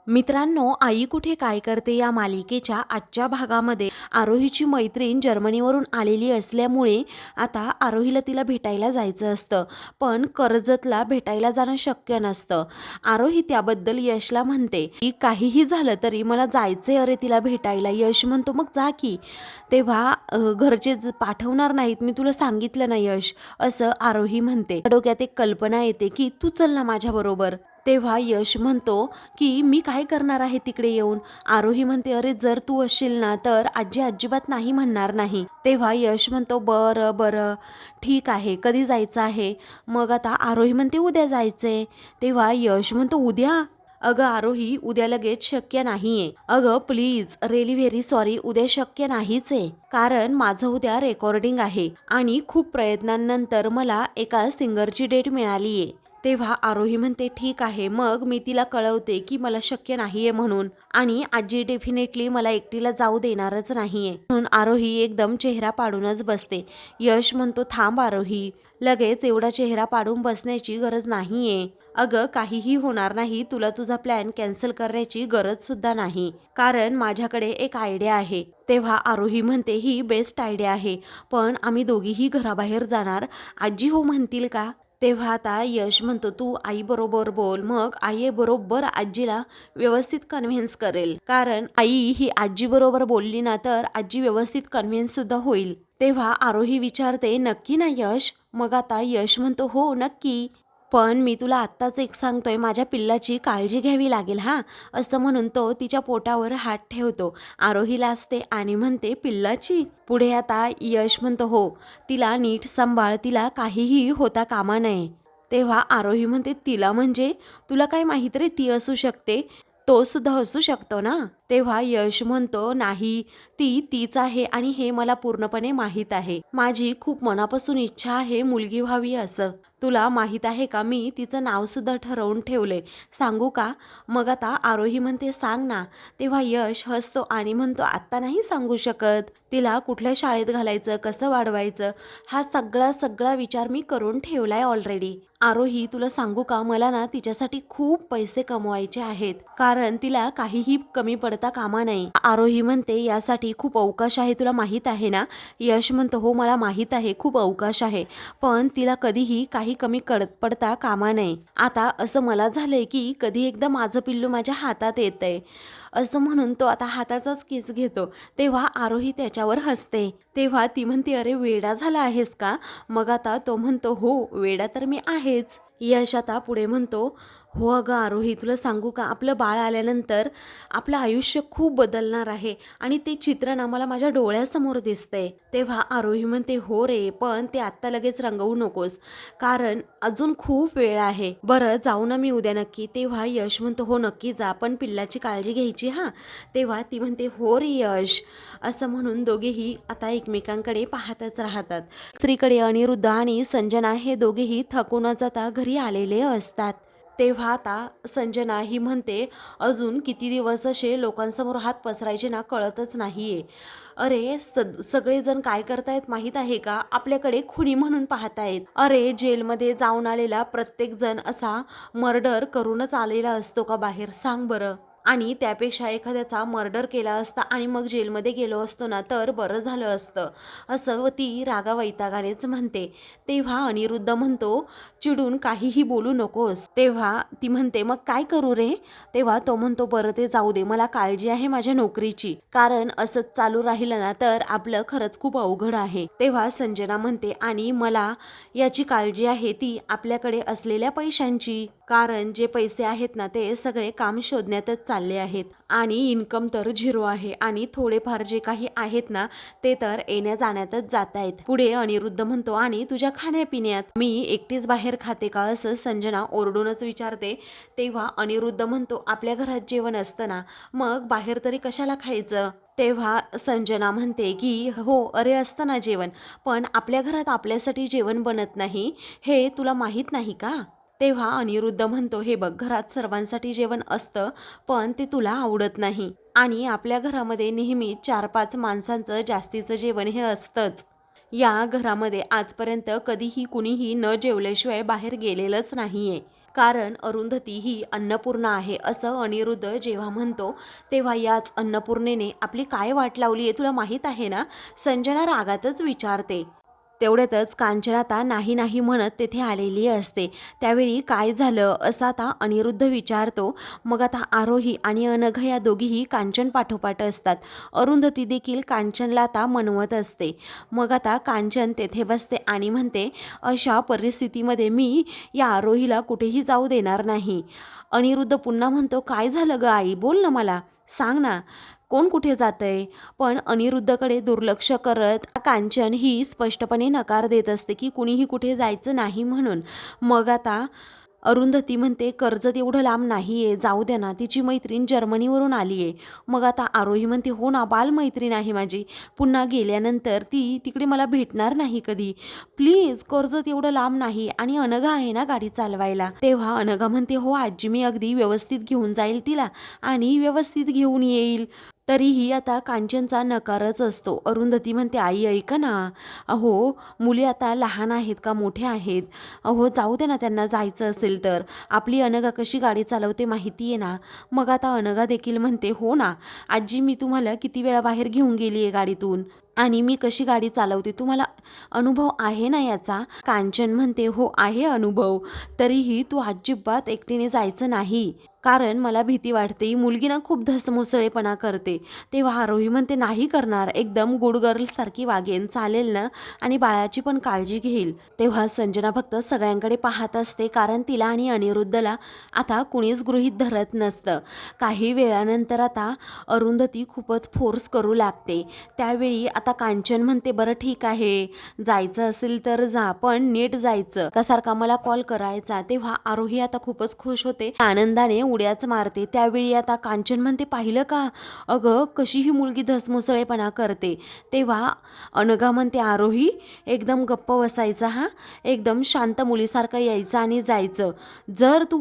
मित्रांनो, आई कुठे काय करते या मालिकेच्या आजच्या भागामध्ये आरोहीची मैत्रीण जर्मनीवरून आलेली असल्यामुळे आता आरोहीला तिला भेटायला जायचं असतं, पण कर्जतला भेटायला जाणं शक्य नसतं. आरोही त्याबद्दल यशला म्हणते की काहीही झालं तरी मला जायचे अरे तिला भेटायला. यश म्हणतो मग जा की. तेव्हा घरचे पाठवणार नाहीत, मी तुला सांगितलं ना यश, असं आरोही म्हणते. डोक्यात एक कल्पना येते की तू चल ना माझ्याबरोबर. तेव्हा यश म्हणतो की मी काय करणार आहे तिकडे येऊन. आरोही म्हणते अरे जर तू असशील ना तर आजी अजिबात नाही म्हणणार नाही. तेव्हा यश म्हणतो बरं बरं ठीक आहे, कधी जायचं आहे. मग आता आरोही म्हणते उद्या जायचंय. तेव्हा यश म्हणतो उद्या? अगं आरोही उद्या लगेच शक्य नाहीये. अगं प्लीज रिअली व्हेरी सॉरी, उद्या शक्य नाहीच आहे. कारण माझं उद्या रेकॉर्डिंग आहे आणि खूप प्रयत्नांनंतर मला एका सिंगरची डेट मिळालीये. तेव्हा आरोही म्हणते ठीक आहे, मग मी तिला कळवते की मला शक्य नाहीये म्हणून, आणि आजी डेफिनेटली मला एकटीला जाऊ देणारच नाहीये. म्हणून आरोही एकदम चेहरा पाडूनच बसते. यश म्हणतो थांब आरोही, लगेच एवढा चेहरा पाडून बसण्याची गरज नाहीये. अगं काहीही होणार नाही, तुला तुझा प्लॅन कॅन्सल करण्याची गरज सुद्धा नाही, कारण माझ्याकडे एक आयडिया आहे. तेव्हा आरोही म्हणते ही बेस्ट आयडिया आहे, पण आम्ही दोघीही घराबाहेर जाणार, आजी हो म्हणतील का? तेव्हा आता यश म्हणतो तू आई बरोबर बोल, मग आई बरोबर आजीला व्यवस्थित कन्व्हिन्स करेल, कारण आई ही आजी बरोबर बोलली ना तर आजी व्यवस्थित कन्व्हिन्स सुद्धा होईल. तेव्हा आरोही विचारते नक्की ना यश? मग आता यश म्हणतो हो नक्की, पण मी तुला आत्ताच एक सांगतोय, माझ्या पिल्लाची काळजी घ्यावी लागेल हा, असं म्हणून तो तिच्या पोटावर हात ठेवतो. आरोही लाजते आणि म्हणते पिल्लाची? पुढे आता यश म्हणतो हो, तिला नीट सांभाळ, तिला काहीही होता कामा नये. तेव्हा आरोही म्हणते तिला म्हणजे? तुला काय माहित रे, ती असू शकते, तो सुद्धा असू शकतो ना. तेव्हा यश म्हणतो नाही, ती तीच आहे आणि हे मला पूर्णपणे माहीत आहे. माझी खूप मनापासून इच्छा आहे मुलगी व्हावी असं. तुला माहीत आहे का, मी तिचं नाव सुद्धा ठरवून ठेवले, सांगू का? मग आता आरोही म्हणते सांग ना. तेव्हा यश हसतो आणि म्हणतो आत्ता नाही सांगू शकत. तिला कुठल्या शाळेत घालायचं, कसं वाढवायचं, हा सगळा विचार मी करून ठेवलाय ऑलरेडी. आरोही तुला सांगू का, मला ना तिच्यासाठी खूप पैसे कमवायचे आहेत, कारण तिला काहीही कमी पडता कामा नये. आरोही म्हणते यासाठी खूप अवकाश आहे, तुला माहीत आहे ना. यश म्हणतो हो मला माहीत आहे, खूप अवकाश आहे, पण तिला कधीही काही कमी पडता कामा नये. आता असं मला झालंय की कधी एकदा माझं पिल्लू माझ्या हातात येतंय, असं म्हणून तो आता हाताचाच किस घेतो. तेव्हा आरोही त्याच्यावर हसते. तेव्हा ती म्हणते अरे वेडा झाला आहेस का? मग आता तो म्हणतो हो वेडा तर मी आहेच. यश आता पुढे म्हणतो हो अगं आरोही तुला सांगू का, आपलं बाळ आल्यानंतर आपलं आयुष्य खूप बदलणार आहे आणि ते चित्र ना मला माझ्या डोळ्यासमोर दिसतंय. तेव्हा आरोही म्हणते हो रे, पण ते आत्ता लगेच रंगवू नकोस, कारण अजून खूप वेळ आहे. बरं जाऊ ना मी उद्या नक्की? तेव्हा यश म्हणतो हो नक्की जा, पण पिल्लाची काळजी घ्यायची हा. तेव्हा ती म्हणते हो रे यश, असं म्हणून दोघेही आता एकमेकांकडे पाहतच राहतात. स्त्रीकडे अनिरुद्ध आणि संजना हे दोघेही थकूनच आता घरी आलेले असतात. तेव्हा आता संजना ही म्हणते अजून किती दिवस असे लोकांसमोर हात पसरायचे ना कळतच नाहीये. अरे सगळेजण काय करतायत माहीत आहे का, आपल्याकडे खुनी म्हणून पाहतायत. अरे जेलमध्ये जाऊन आलेला प्रत्येक जण असा मर्डर करूनच आलेला असतो का बाहेर, सांग बरं? आणि त्यापेक्षा एखाद्याचा मर्डर केला असता आणि मग जेलमध्ये गेलो असतो ना तर बरं झालं असतं, असं ती रागा वैतागानेच म्हणते. तेव्हा अनिरुद्ध म्हणतो चिडून काहीही बोलू नकोस. तेव्हा ती म्हणते मग काय करू रे? तेव्हा तो म्हणतो बरं ते जाऊ दे, मला काळजी आहे माझ्या नोकरीची, कारण असंच चालू राहिलं ना तर आपलं खरंच खूप अवघड आहे. तेव्हा संजना म्हणते आणि मला याची काळजी आहे ती आपल्याकडे असलेल्या पैशांची, कारण जे पैसे आहेत ना ते सगळे काम शोधण्यातच चालले आहेत आणि इन्कम तर झिरो आहे, आणि थोडेफार जे काही आहेत ना ते तर येण्या जाण्यातच जात आहेत. पुढे अनिरुद्ध म्हणतो आणि तुझ्या खाण्यापिण्यात मी एकटीच बाहेर खाते का, असं संजना ओरडूनच विचारते. तेव्हा अनिरुद्ध म्हणतो आपल्या घरात जेवण असतं ना, मग बाहेर तरी कशाला खायचं? तेव्हा संजना म्हणते की हो अरे असतं ना जेवण, पण आपल्या घरात आपल्यासाठी जेवण बनत नाही, हे तुला माहीत नाही का? तेव्हा अनिरुद्ध म्हणतो हे बघ, घरात सर्वांसाठी जेवण असतं, पण ते तुला आवडत नाही, आणि आपल्या घरामध्ये नेहमी 4-5 माणसांचं जास्तीचं जेवण हे असतंच. या घरामध्ये आजपर्यंत कधीही कुणीही न जेवल्याशिवाय बाहेर गेलेलंच नाहीये. कारण अरुंधती ही अन्नपूर्णा आहे असं अनिरुद्ध जेव्हा म्हणतो तेव्हा याच अन्नपूर्णेने आपली काय वाट लावली आहे तुला माहीत आहे ना, संजना रागातच विचारते. तेवढ्यातच कांचन आता नाही नाही म्हणत तेथे आलेली असते. त्यावेळी काय झालं असं आता अनिरुद्ध विचारतो. मग आता आरोही आणि अनघा या दोघीही कांचन पाठोपाठ असतात. अरुंधती देखील कांचनला आता मनवत असते. मग आता कांचन तेथे बसते आणि म्हणते, अशा परिस्थितीमध्ये मी या आरोहीला कुठेही जाऊ देणार नाही. अनिरुद्ध पुन्हा म्हणतो, काय झालं ग आई, बोल ना, मला सांग ना, कोण कुठे जातंय. पण अनिरुद्धकडे दुर्लक्ष करत कांचन ही स्पष्टपणे नकार देत असते की कुणीही कुठे जायचं नाही म्हणून. मग आता अरुंधती म्हणते, कर्जत एवढं लांब नाही आहे, जाऊ द्या ना, तिची मैत्रीण जर्मनीवरून आली आहे. मग आता आरोही म्हणते, हो ना, बालमैत्रीण आहे माझी, पुन्हा गेल्यानंतर ती तिकडे मला भेटणार नाही कधी, प्लीज कर्जत एवढं लांब नाही, आणि अनघा आहे ना गाडी चालवायला. तेव्हा अनघा म्हणते, हो आजी, मी अगदी व्यवस्थित घेऊन जाईल तिला आणि व्यवस्थित घेऊन येईल. तरीही आता कांचनचा नकारच असतो. अरुंधती म्हणते, आई ऐका ना, अहो मुली आता लहान आहेत का मोठ्या आहेत, अहो जाऊ दे ना त्यांना जायचं असेल तर, आपली अनघा कशी गाडी चालवते माहिती आहे ना. मग आता अनघा देखील म्हणते, हो ना आजी, मी तुम्हाला किती वेळा बाहेर घेऊन गेली आहे गाडीतून, आणि मी कशी गाडी चालवते तुम्हाला अनुभव आहे ना याचा. कांचन म्हणते, हो आहे अनुभव, तरीही तू अजिबात एकटीने जायचं नाही, कारण मला भीती वाटते, ही मुलगी ना खूप धसमुसळेपणा करते. तेव्हा आरोही म्हणते, नाही करणार, एकदम गुड गर्ल सारखी वागेन, चालेल ना, आणि बाळाची पण काळजी घेईल. तेव्हा संजना फक्त सगळ्यांकडे पाहत असते, कारण तिला आणि अनिरुद्धला आता कुणीच गृहीत धरत नसतं. काही वेळानंतर आता अरुंधती खूपच फोर्स करू लागते. त्यावेळी आता कांचन म्हणते, बरं ठीक आहे, जायचं असेल तर जा, पण नीट जायचं, का सारखा मला कॉल करायचा. तेव्हा आरोही आता खूपच खुश होते, आनंदाने उड्याच मारते. त्यावेळी आता कांचन म्हणते, पाहिलं का अगं कशी ही मुलगी धसमुसळेपणा करते. तेव्हा अनघा म्हणते, आरोही एकदम गप्प बसायचा, हा एकदम शांत मुलीसारखं यायचं आणि जायचं, जर तू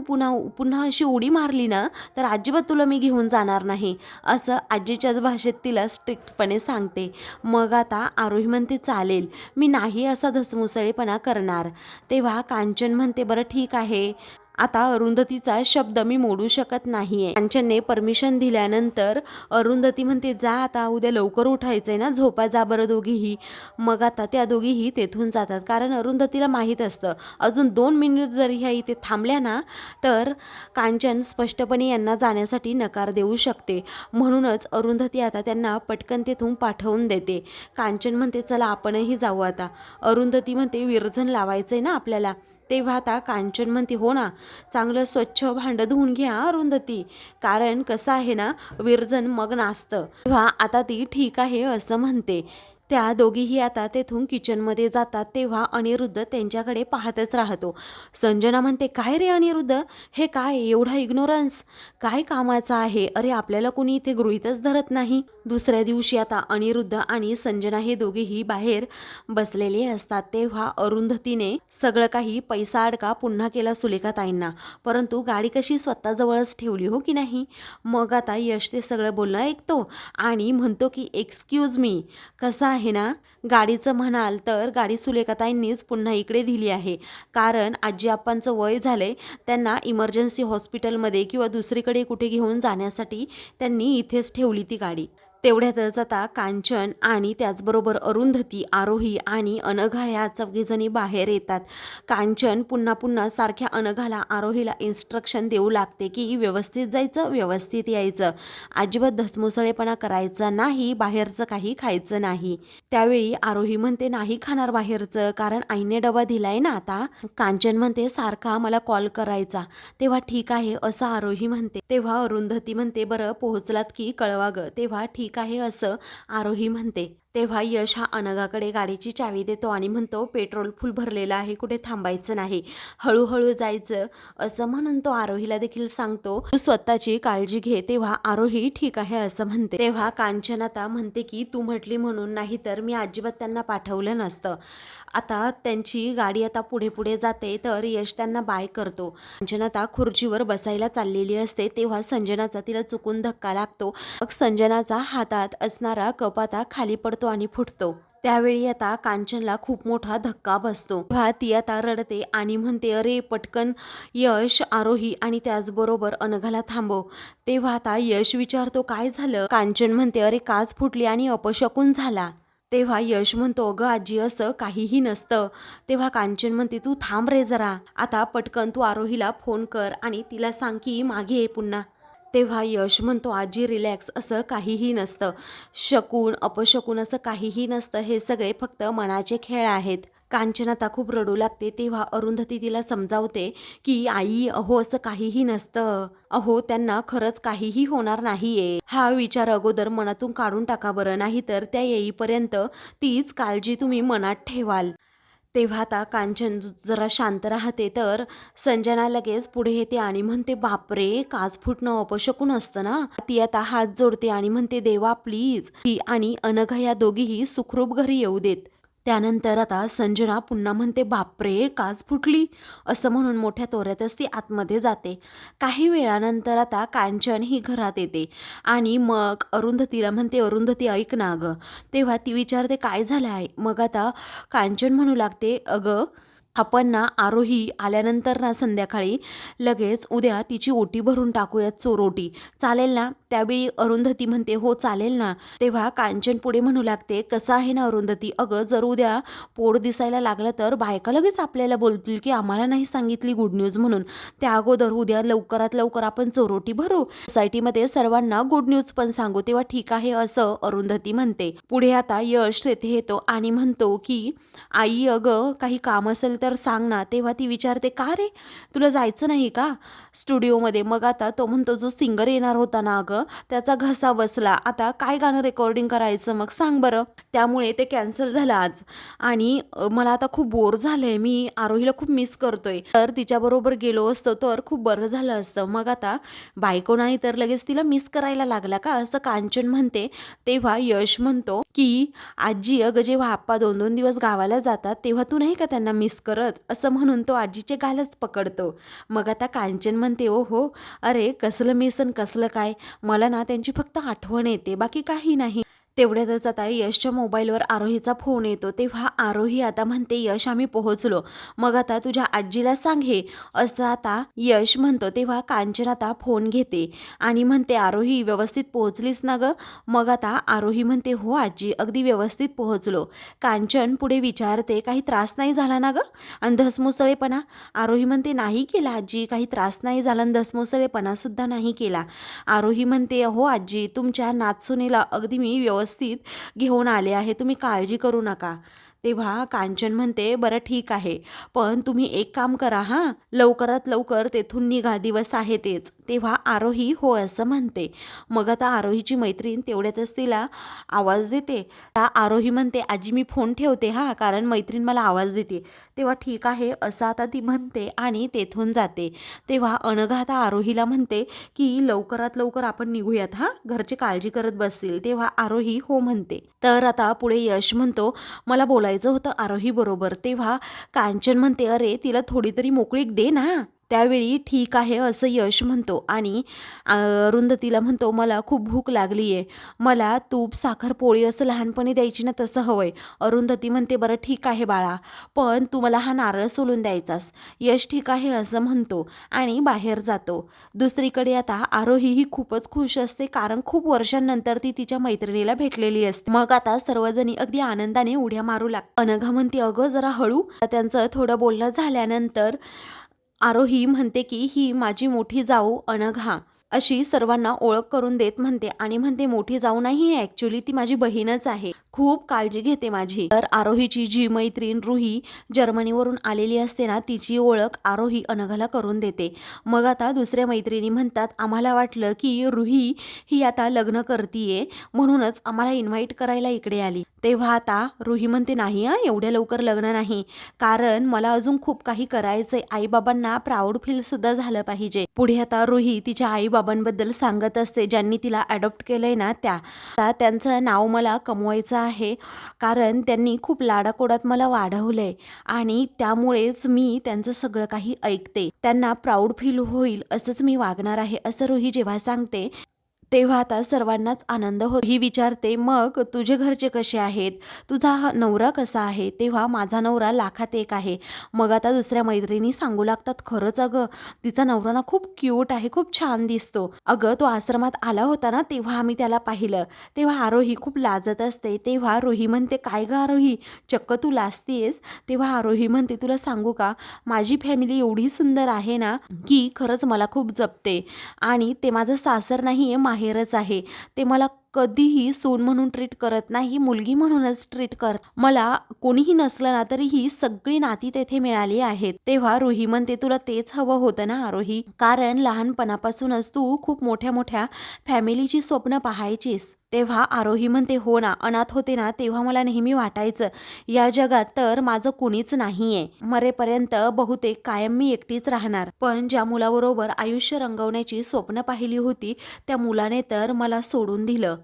पुन्हा अशी उडी मारली ना तर अजिबात तुला मी घेऊन जाणार नाही, असं आजीच्याच भाषेत तिला स्ट्रिक्टपणे सांगते. मग आता आरोही म्हणते, चालेल, मी नाही असा धसमुसळेपणा करणार. तेव्हा कांचन म्हणते, बरं ठीक आहे, आता अरुंधतीचा शब्द मी मोडू शकत नाहीये. कांचनने परमिशन दिल्यानंतर अरुंधती म्हणते, जा आता, उद्या लवकर उठायचंय ना, झोपा जा बरं दोघीही. मग आता त्या दोघीही तेथून जातात, कारण अरुंधतीला माहीत असतं अजून 2 मिनिट जरी ह्या इथे थांबल्या ना तर कांचन स्पष्टपणे यांना जाण्यासाठी नकार देऊ शकते. म्हणूनच अरुंधती आता त्यांना पटकन तेथून पाठवून देते. कांचन म्हणते, चला आपणही जाऊ आता. अरुंधती म्हणते, विरजण लावायचंय ना आपल्याला. तेव्हा आता कांचन म्हणते, हो ना, चांगलं स्वच्छ भांडं धुवून घ्या अरुंधती, कारण कसं आहे ना, विरजण मग नाचतं. तेव्हा आता ती ठीक आहे असं म्हणते. त्या दोघीही आता तेथून किचनमध्ये जातात. तेव्हा अनिरुद्ध त्यांच्याकडे पाहतच राहतो. संजना म्हणते, काय रे अनिरुद्ध, हे काय एवढा इग्नोरन्स, काय कामाचा आहे, अरे आपल्याला कोणी इथे गृहीतच धरत नाही. दुसऱ्या दिवशी आता अनिरुद्ध आणि संजना हे दोघेही बाहेर बसलेले असतात. तेव्हा अरुंधतीने सगळं काही पैसा अडका पुन्हा केला सुलेखाताईंना, परंतु गाडी कशी स्वतःजवळच ठेवली, हो की नाही. मग आता यश ते सगळं बोलणं ऐकतो आणि म्हणतो की, एक्सक्यूज मी, कसं आहे ना, गाडीचं म्हणाल तर गाडी सुलेखाताईंनीच पुन्हा इकडे दिली आहे, कारण आजी आप्पांचं वय झालंय, त्यांना इमर्जन्सी हॉस्पिटलमध्ये किंवा दुसरीकडे कुठे घेऊन जाण्यासाठी त्यांनी इथेच ठेवली ती गाडी. तेवढ्यातच आता कांचन आणि त्याचबरोबर अरुंधती, आरोही आणि अनघा ह्या चौघीजणी बाहेर येतात. कांचन पुन्हा पुन्हा सारख्या अनघाला आरोहीला इन्स्ट्रक्शन देऊ लागते की व्यवस्थित जायचं, व्यवस्थित यायचं, अजिबात धसमुसळेपणा करायचा नाही, बाहेरचं काही खायचं नाही. त्यावेळी आरोही म्हणते, नाही खाणार बाहेरचं, कारण आईने डबा दिलाय ना आता. कांचन म्हणते, सारखा मला कॉल करायचा. तेव्हा ठीक आहे असं आरोही म्हणते. तेव्हा अरुंधती म्हणते, बरं पोहोचलात की कळवा ग. तेव्हा ठीक आहे असं आरोही म्हणते. तेव्हा यश हा अनघाकडे गाडीची चावी देतो आणि म्हणतो, पेट्रोल फुल भरलेलं आहे, कुठे थांबायचं नाही, हळूहळू जायचं, असं म्हणून तो आरोहीला देखील सांगतो, तू स्वतःची काळजी घे. तेव्हा आरोही ठीक आहे असं म्हणते. तेव्हा कांचन आता म्हणते की, तू म्हटली म्हणून, नाही तर मी अजिबात त्यांना पाठवलं नसतं. आता त्यांची गाडी आता पुढे पुढे जाते, तर यश त्यांना बाय करतो. कांचन आता खुर्चीवर बसायला चाललेली असते. तेव्हा संजनाचा तिला चुकून धक्का लागतो. मग संजनाचा हातात असणारा कप आता खाली पडतो आणि फुटतो. त्यावेळी आता कांचनला खूप मोठा धक्का बसतो. तेव्हा ती आता रडते आणि म्हणते, अरे पटकन यश, आरोही आणि त्याचबरोबर अनघाला थांबव. तेव्हा आता यश विचारतो, काय झालं? कांचन म्हणते, अरे काच फुटली आणि अपशकुन झाला. तेव्हा यश म्हणतो, अगं आजी असं काहीही नसतं. तेव्हा कांचन म्हणते, तू थांब रे जरा, आता पटकन तू आरोहीला फोन कर आणि तिला सांग की मागे ये पुन्हा. तेव्हा यश म्हणतो, आजी रिलॅक्स, असं काहीही नसतं. शकून अपशकून असं काहीही नसतं, हे सगळे फक्त मनाचे खेळ आहेत. कांचन आता खूप रडू लागते. तेव्हा अरुंधती तिला समजावते की आई, अहो असं काहीही नसतं, अहो त्यांना खरंच काहीही होणार नाहीये. हा विचार अगोदर मनातून काढून टाका बरं, नाही तर त्या येईपर्यंत तीच काळजी तुम्ही मनात ठेवाल. तेव्हा आता कांचन जरा शांत राहते, तर संजना लगेच पुढे येते आणि म्हणते, बापरे काच फुटणं अपशकुन असतं ना. ती आता हात जोडते आणि म्हणते, देवा प्लीज ही आणि अनघा या दोघीही सुखरूप घरी येऊ देत. त्यानंतर आता संजना पुन्हा म्हणते, बापरे काच फुटली, असं म्हणून मोठ्या तोऱ्यातच ती आतमध्ये जाते. काही वेळानंतर आता कांचन ही घरात येते आणि मग अरुंधतीला म्हणते, अरुंधती ऐक ना अगं. तेव्हा ती विचारते, काय झालं आहे? मग आता कांचन म्हणू लागते, अगं आपण ना आरोही आल्यानंतर ना संध्याकाळी लगेच उद्या तिची ओटी भरून टाकूयात, चोरोटी, चालेल ना? त्यावेळी अरुंधती म्हणते, हो चालेल ना. तेव्हा कांचन पुढे म्हणू लागते, कसं आहे ना अरुंधती, अगं जर उद्या पोट दिसायला लागलं तर बायका लगेच आपल्याला बोलतील की आम्हाला नाही सांगितली गुड न्यूज म्हणून. त्या अगोदर उद्या लवकरात लवकर आपण चोरोटी भरू, सोसायटीमध्ये सर्वांना गुड न्यूज पण सांगू. तेव्हा ठीक आहे असं अरुंधती म्हणते. पुढे आता यश तेथे येतो आणि म्हणतो की आई अगं काही काम असेल तर सांग ना. तेव्हा ती विचारते, का रे तुला जायचं नाही का स्टुडिओमध्ये? मग आता तो म्हणतो, जो सिंगर येणार होता ना अगं त्याचा घसा बसला, आता काय गाणं रेकॉर्डिंग करायचं मग सांग बरं. त्यामुळे ते कॅन्सल झालं आज आणि मला आता खूप बोर झालंय, मी आरोहीला खूप मिस करतोय, तर तिच्याबरोबर गेलो असतो तर खूप बरं झालं असतं. मग आता बायको नाही तर लगेच तिला मिस करायला लागला का, असं कांचन म्हणते. तेव्हा यश म्हणतो की आजी अगं जेव्हा आप्पा 2-2 दिवस गावाला जातात तेव्हा तू नाही का त्यांना मिस करत, असं म्हणून तो आजीचे गालच पकडतो. मग आता कांचन म्हणते, ओ हो, अरे कसलं मिस आणि कसलं काय, मला ना त्यांची फक्त आठवण येते, बाकी काही नाही. तेवढ्यातच आता यशच्या मोबाईलवर आरोहीचा फोन येतो. तेव्हा आरोही आता म्हणते, यश आम्ही पोहोचलो, मग आता तुझ्या आजीला सांग हे, असं आता यश म्हणतो. तेव्हा कांचन आता फोन घेते आणि म्हणते, आरोही व्यवस्थित पोहोचलीस ना गं? मग आता आरोही म्हणते, हो आजी अगदी व्यवस्थित पोहोचलो. कांचन पुढे विचारते, काही त्रास नाही झाला ना गं आणि धसमुसळेपणा? आरोही म्हणते, नाही केला आजी, काही त्रास नाही झाला आणि धसमुसळेपणा सुद्धा नाही केला. आरोही म्हणते, हो आजी तुमच्या नाचसुनेला अगदी मी व्यवस्थित घेऊन आले आहे, तुम्ही काळजी करू नका. तेव्हा कांचन म्हणते, बरं ठीक आहे, पण तुम्ही एक काम करा हां, लवकरात लवकर तेथून निघा, दिवस आहे तेच. तेव्हा आरोही हो असं म्हणते. मग आता आरोहीची मैत्रीण तेवढ्यातच तिला आवाज देते. आरोही म्हणते, आजी मी फोन ठेवते हां, कारण मैत्रीण मला आवाज देते. तेव्हा ठीक आहे असं आता ती म्हणते आणि तेथून जाते. तेव्हा अनघा आता आरोहीला म्हणते की लवकरात लवकर आपण निघूयात हां, घरची काळजी करत बसतील. तेव्हा आरोही हो म्हणते. तर आता पुढे यश म्हणतो, मला बोलायचं होतं आरोही बरोबर. तेव्हा कांचन म्हणते, अरे तिला थोडी तरी मोकळीक दे ना. त्यावेळी ठीक आहे असं यश म्हणतो आणि अरुंधतीला म्हणतो, मला खूप भूक लागली आहे, मला तूप साखर पोळी असं लहानपणी द्यायची ना तसं हवंय. अरुंधती म्हणते, बरं ठीक आहे बाळा, पण तू मला हा नारळ सोलून द्यायचास. यश ठीक आहे असं म्हणतो आणि बाहेर जातो. दुसरीकडे आता आरोही ही खूपच खुश असते, कारण खूप वर्षांनंतर ती तिच्या मैत्रिणीला भेटलेली असते. मग आता सर्वजणी अगदी आनंदाने उड्या मारू लागतात. अनघा म्हणते, अगं जरा हळू. त्यांचं थोडं बोलणं झाल्यानंतर आरोही म्हणते की ही माझी मोठी जाऊ अनघा, अशी सर्वांना ओळख करून देत म्हणते आणि म्हणते, मोठी जाऊ नाही, ॲक्च्युली ती माझी बहीणच आहे, खूप काळजी घेते माझी. तर आरोहीची जी मैत्रीण रुही जर्मनीवरून आलेली असते ना, तिची ओळख आरोही अनघाला करून देते. मग आता दुसऱ्या मैत्रिणी म्हणतात, आम्हाला वाटलं की रुही ही आता लग्न करतीये म्हणूनच आम्हाला इन्व्हाइट करायला इकडे आली. तेव्हा आता रुही म्हणते, नाही हां, एवढ्या लवकर लग्न नाही, कारण मला अजून खूप काही करायचंय, आईबाबांना प्राऊड फील सुद्धा झालं पाहिजे. पुढे आता रुही तिच्या आईबाबांबद्दल सांगत असते, ज्यांनी तिला अडॉप्ट केलंय ना त्यांचं नाव मला कमवायचं आहे, कारण त्यांनी खूप लाडाकोडात मला वाढवलंय आणि त्यामुळेच मी त्यांचं सगळं काही ऐकते, त्यांना प्राऊड फील होईल असंच मी वागणार आहे, असं रुही जेव्हा सांगते तेव्हा आता सर्वांनाच आनंद होतो. ही विचारते, मग तुझे घरचे कसे आहेत, तुझा हा नवरा कसा आहे. तेव्हा माझा नवरा लाखात एक आहे. मग आता दुसऱ्या मैत्रिणी सांगू लागतात, खरंच अगं तिचा नवरा ना खूप क्यूट आहे, खूप छान दिसतो. अगं तो आश्रमात आला होता ना तेव्हा आम्ही त्याला पाहिलं. तेव्हा आरोही खूप लाजत असते. तेव्हा रोही म्हणते, काय गं आरोही चक्क तू लाजतीयेस. तेव्हा आरोही म्हणते, तुला सांगू का माझी फॅमिली एवढी सुंदर आहे ना की खरंच मला खूप जपते आणि ते माझं सासर नाही आहे, माहेरच आहे. ते मला कधीही सून म्हणून ट्रीट करत नाही, मुलगी म्हणूनच ट्रीट करत. मला कोणीही नसलं ना तरीही सगळी नाती तेथे मिळाली आहेत. तेव्हा रुही म्हणते, तुला तेच हवं होतं ना आरोही, कारण लहानपणापासूनच तू खूप मोठ्या मोठ्या फॅमिलीची स्वप्न पाहायचीस. तेव्हा आरोही म्हणते, हो ना, अनाथ होते ना तेव्हा मला नेहमी वाटायचं या जगात तर माझं कुणीच नाहीये, मरेपर्यंत बहुतेक कायम मी एकटीच राहणार. पण ज्या मुलाबरोबर आयुष्य रंगवण्याची स्वप्न पाहिली होती त्या मुलाने तर मला सोडून दिलं.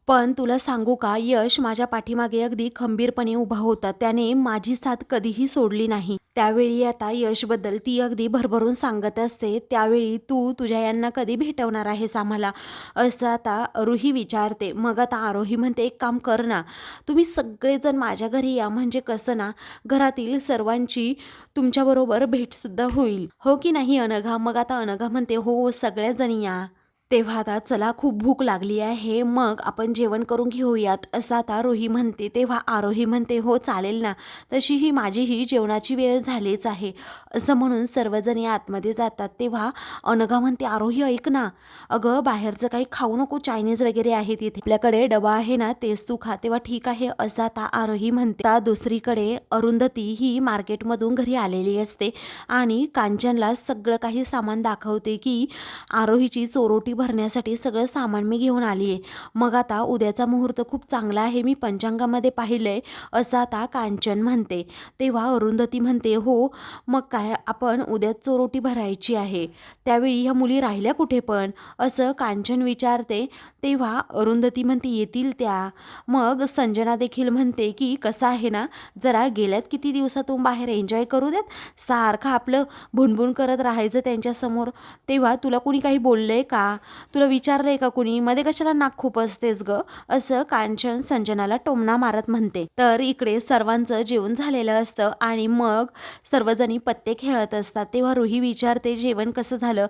पण तुला सांगू का, यश माझ्या पाठीमागे अगदी खंबीरपणे उभा होता. त्याने माझी साथ कधीही सोडली नाही. त्यावेळी आता यशबद्दल ती अगदी भरभरून सांगत असते. त्यावेळी तू तुझ्या यांना कधी भेटवणार आहेस आम्हाला, असं आता रुही विचारते. मग आता आरोही म्हणते, एक काम कर ना, तुम्ही सगळेजण माझ्या घरी या, म्हणजे कसं ना घरातील सर्वांची तुमच्याबरोबर भेटसुद्धा होईल, हो की नाही अनघा. मग आता अनघा म्हणते, हो सगळ्याजणी या. तेव्हा आता चला खूप भूक लागली आहे, मग आपण जेवण करून घेऊयात, असं आता रोही म्हणते. तेव्हा आरोही म्हणते, हो चालेल ना, तशीही माझीही जेवणाची वेळ झालीच आहे, असं म्हणून सर्वजण या आतमध्ये जातात. तेव्हा अनघा म्हणते, आरोही ऐक ना, अगं बाहेरचं काही खाऊ नको, चायनीज वगैरे आहे तिथे, आपल्याकडे डबा आहे ना तेच तू खा. तेव्हा ठीक आहे असं आता आरोही म्हणते. आता दुसरीकडे अरुंधती ही मार्केटमधून घरी आलेली असते आणि कांचनला सगळं काही सामान दाखवते की आरोहीची चोरोटी भरण्यासाठी सगळं सामान मी घेऊन आली आहे. मग आता उद्याचा मुहूर्त खूप चांगला आहे, मी पंचांगामध्ये पाहिलंय, असं आता कांचन म्हणते. तेव्हा अरुंधती म्हणते, हो मग काय, आपण उद्या चोरोटी भरायची आहे. त्यावेळी ह्या मुली राहिल्या कुठे पण, असं कांचन विचारते. तेव्हा अरुंधती म्हणते, येतील त्या. मग संजना देखील म्हणते की कसं आहे ना, जरा गेल्यात किती दिवसातून बाहेर, एन्जॉय करू देत, सारखं आपलं भुणभुण करत राहायचं त्यांच्यासमोर. तेव्हा तुला कोणी काही बोललंय का, तुला विचारलंय का कुणी, मध्ये कशाला नाक खूप असतेस ग, असं कांचन संजनाला टोमणा मारत म्हणते. तर इकडे सर्वांचं जेवण झालेलं असतं आणि मग सर्वजणी पत्ते खेळत असतात. तेव्हा रुही विचारते, जेवण कसं झालं.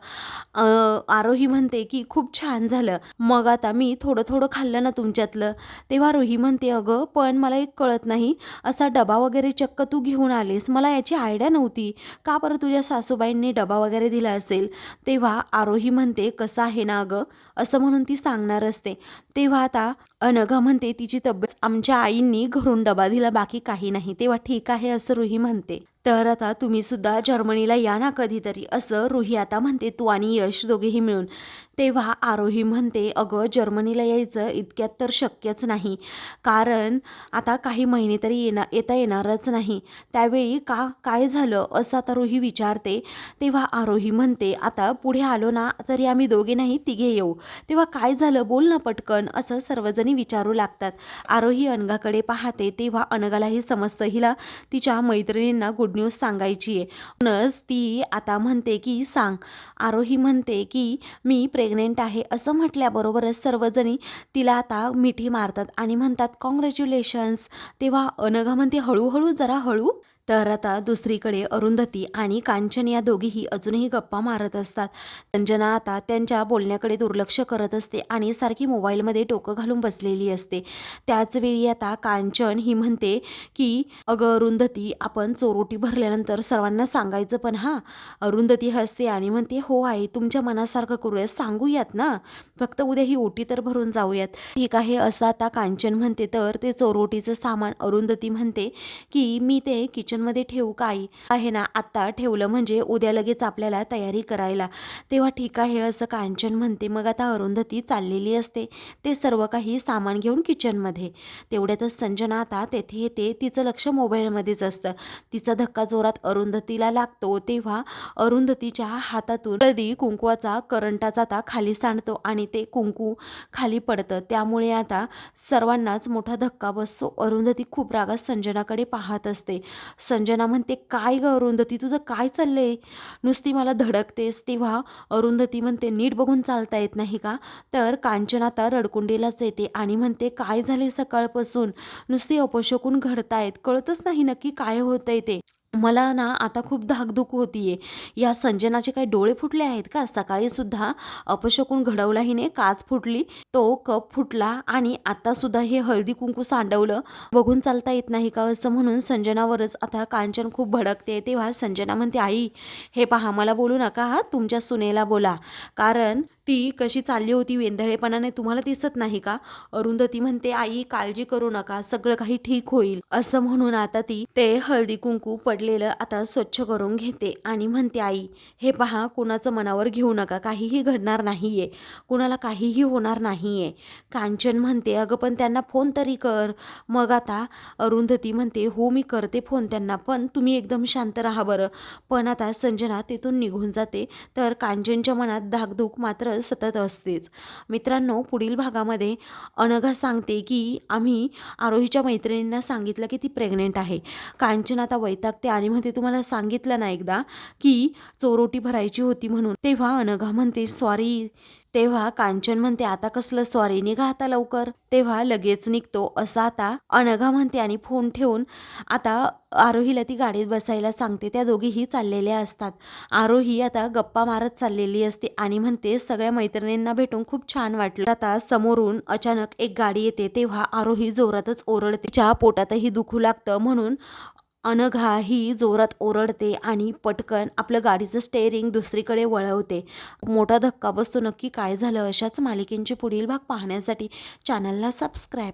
आरोही म्हणते की खूप छान झालं. मग आता मी थोडं थोडं खाल्लं ना तुमच्यातलं. तेव्हा रुही म्हणते, अगं पण मला एक कळत नाही, असा डबा वगैरे चक्क तू घेऊन आलीस, मला याची आयडिया नव्हती, का बरं तुझ्या सासूबाईंनी डबा वगैरे दिला असेल. तेव्हा आरोही म्हणते, कसं आहे ना अगं, असं म्हणून ती सांगणार असते. तेव्हा आता अनघा म्हणते, तिची तब्येत, आमच्या आईंनी घरून डबा दिला, बाकी काही नाही. तेव्हा ठीक आहे असं रुही म्हणते. तर आता तुम्ही सुद्धा जर्मनीला या ना कधीतरी, असं रुही आता म्हणते, तू आणि यश दोघेही मिळून. तेव्हा आरोही म्हणते, अगं जर्मनीला यायचं इतक्यात तर शक्यच नाही, कारण आता काही महिने तरी येता येणारच नाही. त्यावेळी का, काय झालं, असं आता रुही विचारते. तेव्हा आरोही म्हणते, आता पुढे आलो ना तरी आम्ही दोघे नाही तिघे येऊ. तेव्हा काय झालं, बोल ना पटकन, असं सर्वजणी विचारू लागतात. आरोही अनघाकडे पाहते. तेव्हा अनघालाही समजतं हिला तिच्या मैत्रिणींना गुड न्यूज सांगायची आहे, म्हणूनच ती आता म्हणते की सांग. आरोही म्हणते की मी प्रेग्नेंट आहे, असं म्हटल्याबरोबरच सर्वजणी तिला आता मिठी मारतात आणि म्हणतात, कॉंग्रॅच्युलेशन्स. तेव्हा अनघा म्हणते, हळूहळू, जरा हळू. तर आता दुसरीकडे अरुंधती आणि कांचन या दोघीही अजूनही गप्पा मारत असतात. संजना आता त्यांच्या बोलण्याकडे दुर्लक्ष करत असते आणि सारखी मोबाईलमध्ये डोकं घालून बसलेली असते. त्याचवेळी आता कांचन ही म्हणते की अगं अरुंधती, आपण चोरोटी भरल्यानंतर सर्वांना सांगायचं पण हां. अरुंधती हसते आणि म्हणते, हो आई, तुमच्या मनासारखं करूयात, सांगूयात ना, फक्त उद्या ही ओटी तर भरून जाऊयात. ठीक आहे असं आता कांचन म्हणते. तर ते चोरोटीचं सामान अरुंधती म्हणते की मी ते किचनमध्ये ठेवू का आई, आहे ना, आत्ता ठेवलं म्हणजे उद्या लगेच आपल्याला तयारी करायला. तेव्हा ठीक आहे असं कांचन म्हणते. मग आता अरुंधती चाललेली असते ते सर्व काही सामान घेऊन किचनमध्ये. तेवढ्यातच संजना आता तेथे येते. तिचं लक्ष मोबाईलमध्येच असतं. तिचा धक्का जोरात अरुंधतीला लागतो. तेव्हा अरुंधतीच्या हातातून हळदी कुंकवाचा करंटा जाता खाली सांडतो आणि ते कुंकू खाली पडतं. त्यामुळे आता सर्वांनाच मोठा धक्का बसतो. अरुंधती खूप रागात संजनाकडे पाहत असते. संजना म्हणते, काय ग अरुंधती, तुझं काय चाललंय, नुसती मला धडकतेस. तेव्हा अरुंधती म्हणते, नीट बघून चालता येत नाही का. तर कांचन आता रडकुंडीलाच येते आणि म्हणते, काय झाले सकाळपासून, नुसती अपशकुन घडतायत, कळतच नाही नक्की काय होतंय ते. मला ना आता खूप धाकधूक होतीये. या संजनाचे काही डोळे फुटले आहेत का. सकाळी सुद्धा अपशकुन घडवला हिने, काच फुटली, तो कप फुटला आणि आता सुद्धा हे हळदी कुंकू सांडवलं, बघून चालता येत नाही का, असं म्हणून संजनावरच आता कांचन खूप भडकते. तेव्हा संजना म्हणते, आई हे पहा, मला बोलू नका हा, तुमच्या सुनेला बोला, कारण ती कशी चालली होती वेंधळेपणाने, तुम्हाला दिसत नाही का. अरुंधती म्हणते, आई काळजी करू नका, सगळं काही ठीक होईल, असं म्हणून आता ती ते हळदी कुंकू पडलेलं आता स्वच्छ करून घेते आणि म्हणते, आई हे पहा, कुणाचं मनावर घेऊ नका, काहीही घडणार नाहीये, कुणाला काहीही होणार नाहीये. कांचन म्हणते, अगं पण त्यांना फोन तरी कर. मग आता अरुंधती म्हणते, हो मी करते फोन त्यांना, पण तुम्ही एकदम शांत राहा बरं. पण आता संजना तिथून निघून जाते. तर कांचनच्या मनात धाकधूक मात्र सतत असतेच. मित्रांनो, पुढील भागामध्ये अनघा सांगते की आम्ही आरोहीच्या मैत्रिणींना सांगितलं की ती प्रेग्नेंट आहे. कांचन आता वैतागते आणि म्हणते, तुम्हाला सांगितलं ना एकदा की चोरोटी भरायची होती म्हणून. तेव्हा अनघा म्हणते, सॉरी. तेव्हा कांचन म्हणते, आता कसलं सॉरी, निघा आता लवकर. तेव्हा लगेच निघतो असं आता अनघा म्हणते आणि फोन ठेवून आता आरोहीला ती गाडीत बसायला सांगते. त्या दोघीही चाललेल्या असतात. आरोही आता गप्पा मारत चाललेली असते आणि म्हणते, सगळ्या मैत्रिणींना भेटून खूप छान वाटलं. आता समोरून अचानक एक गाडी येते. तेव्हा आरोही जोरातच ओरडते, तिच्या पोटातही दुखू लागतं, म्हणून अनघा ही जोरात ओरडते आणि पटकन आपलं गाडीचं स्टेअरिंग दुसरीकडे वळवते. मोठा धक्का बसतो. नक्की काय झालं, अशाच मालिकेंचे पुढील भाग पाहण्यासाठी चॅनलला सबस्क्राईब